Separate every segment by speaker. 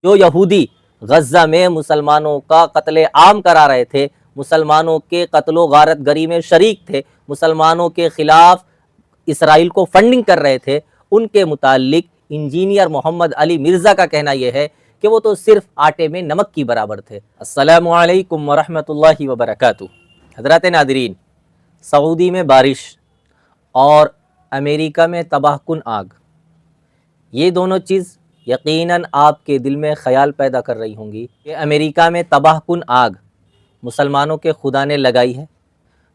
Speaker 1: جو یہودی غزہ میں مسلمانوں کا قتل عام کرا رہے تھے، مسلمانوں کے قتل و غارت گری میں شریک تھے، مسلمانوں کے خلاف اسرائیل کو فنڈنگ کر رہے تھے، ان کے متعلق انجینئر محمد علی مرزا کا کہنا یہ ہے کہ وہ تو صرف آٹے میں نمک کی برابر تھے۔ السلام علیکم ورحمۃ اللہ وبرکاتہ۔ حضرات ناظرین، سعودی میں بارش اور امریکہ میں تباہ کن آگ، یہ دونوں چیز یقیناً آپ کے دل میں خیال پیدا کر رہی ہوں گی کہ امریکہ میں تباہ کن آگ مسلمانوں کے خدا نے لگائی ہے،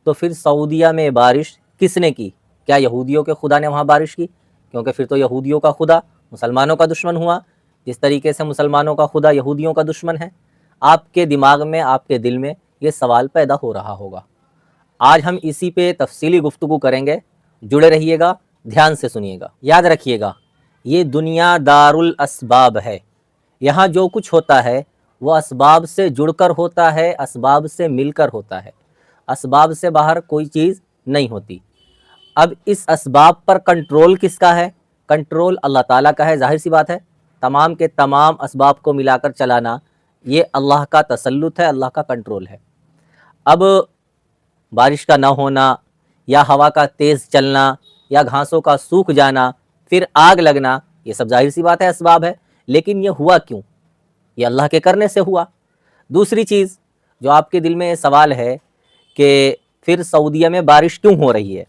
Speaker 1: تو پھر سعودیہ میں بارش کس نے کی؟ کیا یہودیوں کے خدا نے وہاں بارش کی؟ کیونکہ پھر تو یہودیوں کا خدا مسلمانوں کا دشمن ہوا، جس طریقے سے مسلمانوں کا خدا یہودیوں کا دشمن ہے۔ آپ کے دماغ میں، آپ کے دل میں یہ سوال پیدا ہو رہا ہوگا۔ آج ہم اسی پہ تفصیلی گفتگو کریں گے، جڑے رہیے گا، دھیان سے سنیے گا۔ یاد رکھیے گا، یہ دنیا دار الاسباب ہے، یہاں جو کچھ ہوتا ہے وہ اسباب سے جڑ کر ہوتا ہے، اسباب سے مل کر ہوتا ہے، اسباب سے باہر کوئی چیز نہیں ہوتی۔ اب اس اسباب پر کنٹرول کس کا ہے؟ کنٹرول اللہ تعالیٰ کا ہے، ظاہر سی بات ہے۔ تمام کے تمام اسباب کو ملا کر چلانا یہ اللہ کا تسلط ہے، اللہ کا کنٹرول ہے۔ اب بارش کا نہ ہونا، یا ہوا کا تیز چلنا، یا گھاسوں کا سوکھ جانا، پھر آگ لگنا، یہ سب ظاہر سی بات ہے اسباب ہے، لیکن یہ ہوا کیوں؟ یہ اللہ کے کرنے سے ہوا۔ دوسری چیز جو آپ کے دل میں یہ سوال ہے کہ پھر سعودیہ میں بارش کیوں ہو رہی ہے،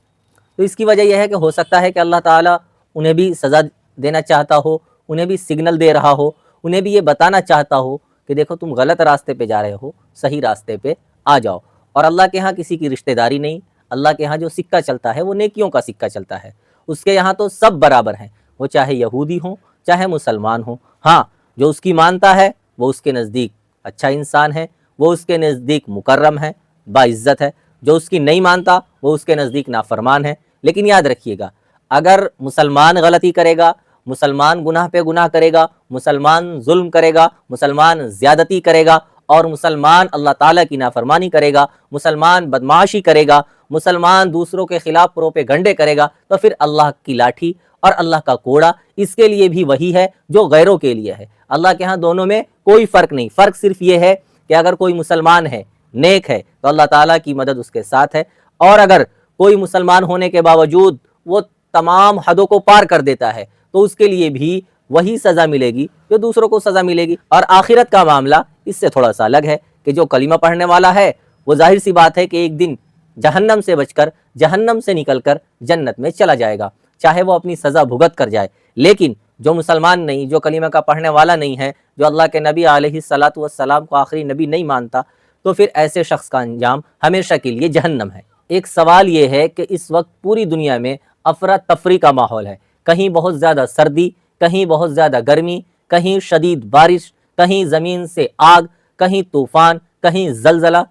Speaker 1: تو اس کی وجہ یہ ہے کہ ہو سکتا ہے کہ اللہ تعالیٰ انہیں بھی سزا دینا چاہتا ہو، انہیں بھی سگنل دے رہا ہو، انہیں بھی یہ بتانا چاہتا ہو کہ دیکھو تم غلط راستے پہ جا رہے ہو، صحیح راستے پہ آ جاؤ۔ اور اللہ کے ہاں کسی کی رشتہ داری نہیں، اللہ کے ہاں جو سکہ چلتا ہے وہ نیکیوں کا سکہ چلتا ہے، اس کے یہاں تو سب برابر ہیں، وہ چاہے یہودی ہوں چاہے مسلمان ہوں۔ ہاں، جو اس کی مانتا ہے وہ اس کے نزدیک اچھا انسان ہے، وہ اس کے نزدیک مکرم ہے، باعزت ہے، جو اس کی نہیں مانتا وہ اس کے نزدیک نافرمان ہے۔ لیکن یاد رکھیے گا، اگر مسلمان غلطی کرے گا، مسلمان گناہ پہ گناہ کرے گا، مسلمان ظلم کرے گا، مسلمان زیادتی کرے گا، اور مسلمان اللہ تعالیٰ کی نافرمانی کرے گا، مسلمان بدمعاشی کرے گا، مسلمان دوسروں کے خلاف پروپیگنڈے کرے گا، تو پھر اللہ کی لاٹھی اور اللہ کا کوڑا اس کے لیے بھی وہی ہے جو غیروں کے لیے ہے۔ اللہ کے ہاں دونوں میں کوئی فرق نہیں، فرق صرف یہ ہے کہ اگر کوئی مسلمان ہے، نیک ہے، تو اللہ تعالیٰ کی مدد اس کے ساتھ ہے، اور اگر کوئی مسلمان ہونے کے باوجود وہ تمام حدوں کو پار کر دیتا ہے تو اس کے لیے بھی وہی سزا ملے گی جو دوسروں کو سزا ملے گی۔ اور آخرت کا معاملہ اس سے تھوڑا سا الگ ہے کہ جو کلمہ پڑھنے والا ہے وہ ظاہر سی بات ہے کہ ایک دن جہنم سے بچ کر، جہنم سے نکل کر جنت میں چلا جائے گا، چاہے وہ اپنی سزا بھگت کر جائے۔ لیکن جو مسلمان نہیں، جو کلمہ کا پڑھنے والا نہیں ہے، جو اللہ کے نبی علیہ الصلاۃ والسلام کو آخری نبی نہیں مانتا، تو پھر ایسے شخص کا انجام ہمیشہ کے لیے جہنم ہے۔ ایک سوال یہ ہے کہ اس وقت پوری دنیا میں افراتفری کا ماحول ہے، کہیں بہت زیادہ سردی، کہیں بہت زیادہ گرمی، کہیں شدید بارش، کہیں زمین سے آگ، کہیں طوفان، کہیں زلزلہ۔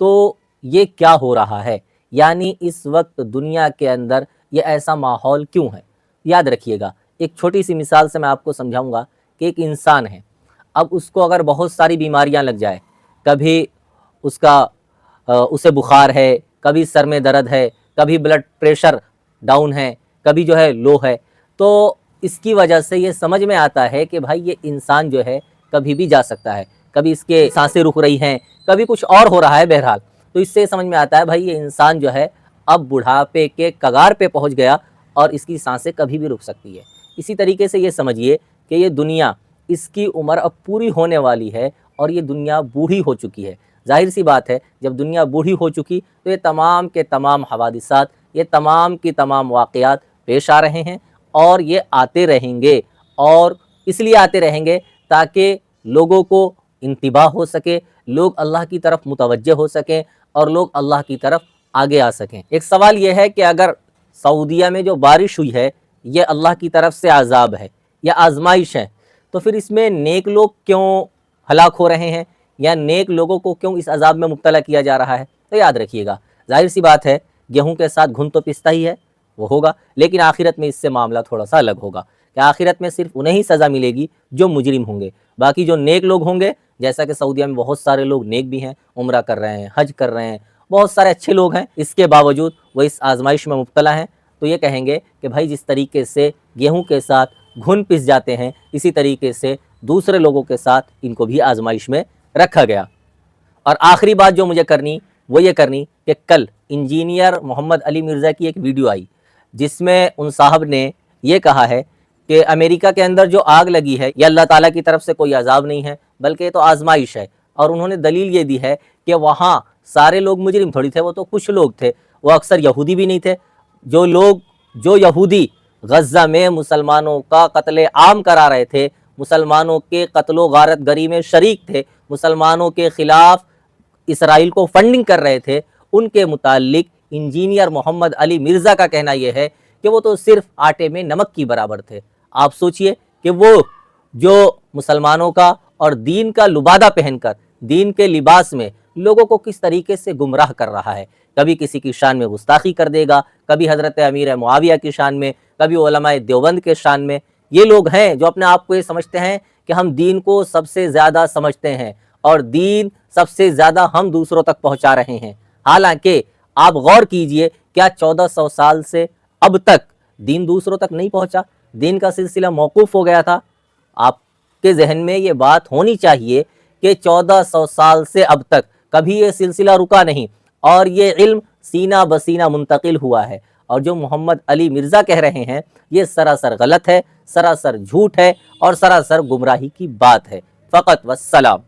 Speaker 1: تو یہ کیا ہو رہا ہے؟ یعنی اس وقت دنیا کے اندر یہ ایسا ماحول کیوں ہے؟ یاد رکھیے گا، ایک چھوٹی سی مثال سے میں آپ کو سمجھاؤں گا کہ ایک انسان ہے، اب اس کو اگر بہت ساری بیماریاں لگ جائے، کبھی اسے بخار ہے، کبھی سر میں درد ہے، کبھی بلڈ پریشر ڈاؤن ہے، کبھی جو ہے لو ہے، تو اس کی وجہ سے یہ سمجھ میں آتا ہے کہ بھائی یہ انسان جو ہے کبھی بھی جا سکتا ہے، کبھی اس کے سانسیں رک رہی ہیں، کبھی کچھ اور ہو رہا ہے، بہرحال تو اس سے سمجھ میں آتا ہے بھائی یہ انسان جو ہے اب بڑھاپے کے کگار پہ پہنچ گیا اور اس کی سانسیں کبھی بھی رک سکتی ہے۔ اسی طریقے سے یہ سمجھیے کہ یہ دنیا، اس کی عمر اب پوری ہونے والی ہے اور یہ دنیا بوڑھی ہو چکی ہے۔ ظاہر سی بات ہے، جب دنیا بوڑھی ہو چکی تو یہ تمام کے تمام حوادثات، یہ تمام کی تمام واقعات پیش آ رہے ہیں، اور یہ آتے رہیں گے، اور اس لیے آتے رہیں گے تاکہ لوگوں کو انتباہ ہو سکے، لوگ اللہ کی طرف متوجہ ہو سکیں اور لوگ اللہ کی طرف آگے آ سکیں۔ ایک سوال یہ ہے کہ اگر سعودیہ میں جو بارش ہوئی ہے یہ اللہ کی طرف سے عذاب ہے یا آزمائش ہے، تو پھر اس میں نیک لوگ کیوں ہلاک ہو رہے ہیں، یا نیک لوگوں کو کیوں اس عذاب میں مبتلا کیا جا رہا ہے؟ تو یاد رکھیے گا، ظاہر سی بات ہے، گیہوں کے ساتھ گھن تو پستا ہی ہے، وہ ہوگا، لیکن آخرت میں اس سے معاملہ تھوڑا سا الگ ہوگا کہ آخرت میں صرف انہیں ہی سزا ملے گی جو مجرم ہوں گے، باقی جو نیک لوگ ہوں گے، جیسا کہ سعودیہ میں بہت سارے لوگ نیک بھی ہیں، عمرہ کر رہے ہیں، حج کر رہے ہیں، بہت سارے اچھے لوگ ہیں، اس کے باوجود وہ اس آزمائش میں مبتلا ہیں، تو یہ کہیں گے کہ بھائی جس طریقے سے گیہوں کے ساتھ گھن پس جاتے ہیں، اسی طریقے سے دوسرے لوگوں کے ساتھ ان کو بھی آزمائش میں رکھا گیا۔ اور آخری بات جو مجھے کرنی وہ یہ کرنی کہ کل انجینئر محمد علی مرزا کی ایک ویڈیو آئی جس میں ان صاحب نے یہ کہا ہے کہ امریکہ کے اندر جو آگ لگی ہے یہ اللہ تعالیٰ کی طرف سے کوئی عذاب نہیں ہے بلکہ یہ تو آزمائش ہے، اور انہوں نے دلیل یہ دی ہے کہ وہاں سارے لوگ مجرم تھوڑی تھے، وہ تو کچھ لوگ تھے، وہ اکثر یہودی بھی نہیں تھے، جو یہودی غزہ میں مسلمانوں کا قتل عام کرا رہے تھے، مسلمانوں کے قتل و غارت گری میں شریک تھے، مسلمانوں کے خلاف اسرائیل کو فنڈنگ کر رہے تھے، ان کے متعلق انجینئر محمد علی مرزا کا کہنا یہ ہے کہ وہ تو صرف آٹے میں نمک کی برابر تھے۔ آپ سوچئے کہ وہ جو مسلمانوں کا اور دین کا لبادہ پہن کر، دین کے لباس میں لوگوں کو کس طریقے سے گمراہ کر رہا ہے، کبھی کسی کی شان میں گستاخی کر دے گا، کبھی حضرت امیر معاویہ کی شان میں، کبھی علماء دیوبند کے شان میں۔ یہ لوگ ہیں جو اپنے آپ کو یہ سمجھتے ہیں کہ ہم دین کو سب سے زیادہ سمجھتے ہیں اور دین سب سے زیادہ ہم دوسروں تک پہنچا رہے ہیں، حالانکہ آپ غور کیجئے کیا 1400 سال سے اب تک دین دوسروں تک نہیں پہنچا؟ دین کا سلسلہ موقوف ہو گیا تھا۔ آپ کے ذہن میں یہ بات ہونی چاہیے کہ 1400 سال سے اب تک کبھی یہ سلسلہ رکا نہیں اور یہ علم سینہ بسینہ منتقل ہوا ہے، اور جو محمد علی مرزا کہہ رہے ہیں یہ سراسر غلط ہے، سراسر جھوٹ ہے اور سراسر گمراہی کی بات ہے۔ فقط والسلام۔